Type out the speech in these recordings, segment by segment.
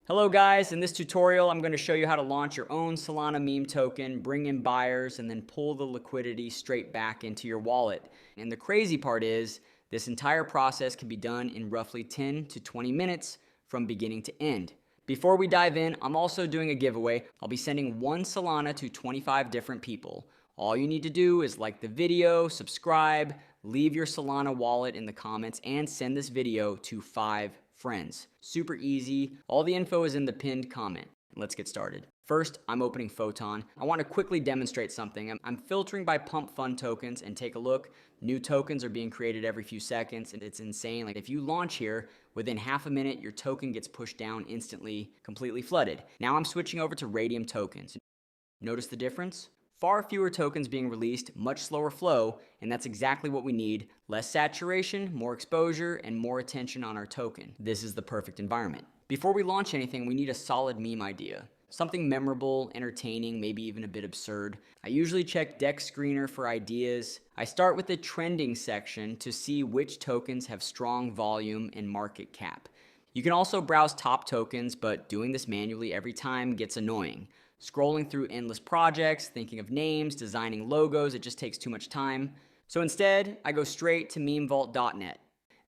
Hello guys, in this tutorial I'm going to show you how to launch your own Solana meme token, bring in buyers, and then pull the liquidity straight back into your wallet. And the crazy part is, this entire process can be done in roughly 10 to 20 minutes from beginning to end. Before we dive in, I'm also doing a giveaway. I'll be sending one Solana to 25 different people. All you need to do is like the video, subscribe, leave your Solana wallet in the comments, and send this video to 5 friends. Super easy. All the info is in the pinned comment. Let's get started. First, I'm opening Photon. I want to quickly demonstrate something. I'm filtering by pump fund tokens, and take a look. New tokens are being created every few seconds, and it's insane. Like, if you launch here, within half a minute, your token gets pushed down instantly, completely flooded. Now I'm switching over to Radium tokens. Notice the difference? Far fewer tokens being released, much slower flow, and that's exactly what we need. Less saturation, more exposure, and more attention on our token. This is the perfect environment. Before we launch anything, we need a solid meme idea. Something memorable, entertaining, maybe even a bit absurd. I usually check Deck Screener for ideas. I start with the trending section to see which tokens have strong volume and market cap. You can also browse top tokens, but doing this manually every time gets annoying. Scrolling through endless projects, thinking of names, designing logos, it just takes too much time. So instead, I go straight to memevault.net.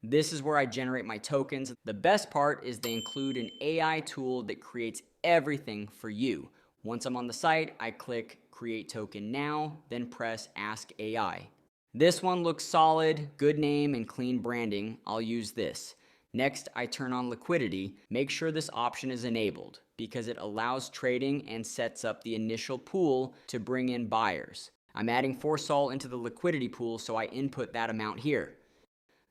This is where I generate my tokens. The best part is they include an AI tool that creates everything for you. Once I'm on the site, I click Create Token Now, then press Ask AI. This one looks solid, good name, and clean branding. I'll use this. Next, I turn on liquidity. Make sure this option is enabled because it allows trading and sets up the initial pool to bring in buyers. I'm adding 4 Sol into the liquidity pool, so I input that amount here.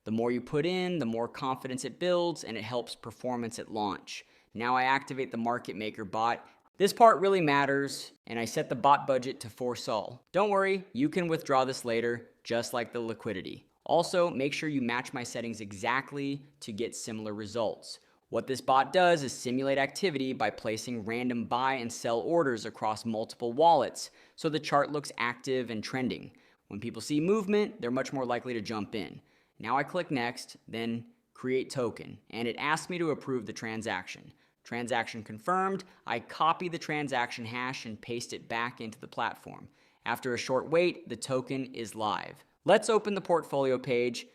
The more you put in, the more confidence it builds, and it helps performance at launch. Now I activate the market maker bot. This part really matters, and I set the bot budget to 4 Sol. Don't worry, you can withdraw this later, just like the liquidity. Also, make sure you match my settings exactly to get similar results. What this bot does is simulate activity by placing random buy and sell orders across multiple wallets, so the chart looks active and trending. When people see movement, they're much more likely to jump in. Now I click Next, then Create Token, and it asks me to approve the transaction. Transaction confirmed. I copy the transaction hash and paste it back into the platform. After a short wait, the token is live. Let's open the portfolio page,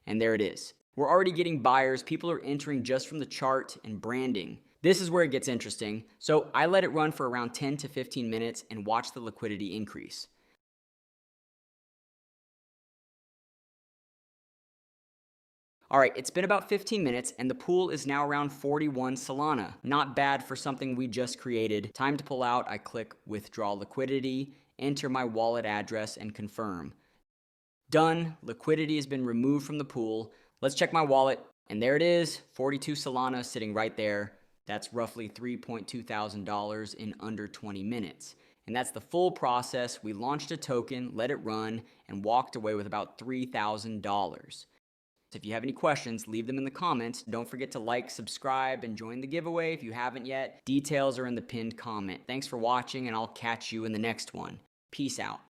and there it is. We're already getting buyers. People are entering just from the chart and branding. This is where it gets interesting. So I let it run for around 10 to 15 minutes and watch the liquidity increase. All right, it's been about 15 minutes and the pool is now around 41 Solana. Not bad for something we just created. Time to pull out. I click Withdraw Liquidity, enter my wallet address, and confirm. Done. Liquidity has been removed from the pool. Let's check my wallet, and there it is, 42 Solana sitting right there. That's roughly $3,200 in under 20 minutes. And that's the full process. We launched a token, let it run, and walked away with about $3,000. If you have any questions, leave them in the comments. Don't forget to like, subscribe, and join the giveaway if you haven't yet. Details are in the pinned comment. Thanks for watching, and I'll catch you in the next one. Peace out.